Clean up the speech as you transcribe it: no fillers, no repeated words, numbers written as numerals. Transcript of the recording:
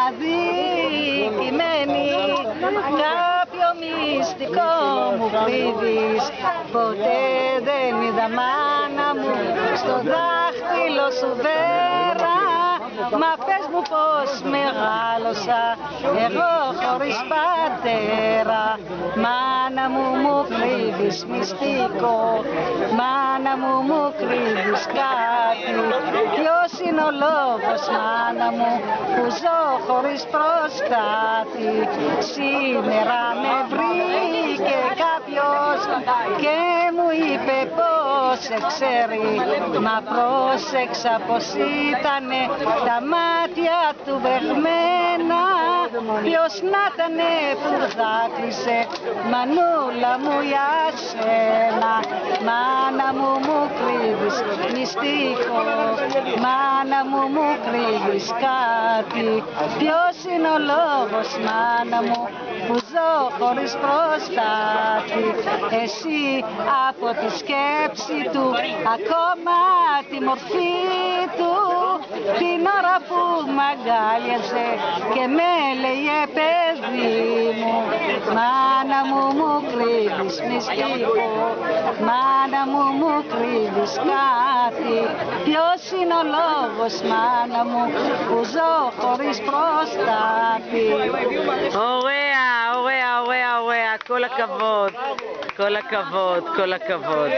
Αδικημένη, κάποιο μυστικό μου κρύβεις. Ποτέ δεν είδα μάνα μου στο δάχτυλο σου βέρα. Μα πες μου πως μεγάλωσα εγώ χωρίς πατέρα. Μάνα μου μου κρύβεις μυστικό, μάνα μου μου κρύβεις κάτι. Ποιος είναι ο λόγος μάνα μου που ζω χωρίς προστάτη. Σήμερα με βρήκε κάποιος και μου είπε πως σε ξέρει. Μα πρόσεξα πως ήτανε τα μάτια του βεγμένα. Ποιος να ήτανε που δάκρυσε μανούλα μου για σένα. Μάνα μου μου κρύβεις μυστικό, μάνα μου μου κρύβεις κάτι. Ποιος είναι ο λόγος μάνα μου που ζω χωρίς προστάτη. Εσύ από τη σκέψη του, ακόμα τη μορφή του, την ώρα που μ' αγκάλιαζε και με έλεγε παιδί μου. Μάνα μου μου κρύβεις μυστικό, μάνα μου μου κρύβεις κάτι. Ποιος είναι ο λόγος μάνα μου που ζω χωρίς προστάτη. Ωραία, ωραία, ωραία, ωραία. כל הכבוד, כל הכבוד, כל הכבוד.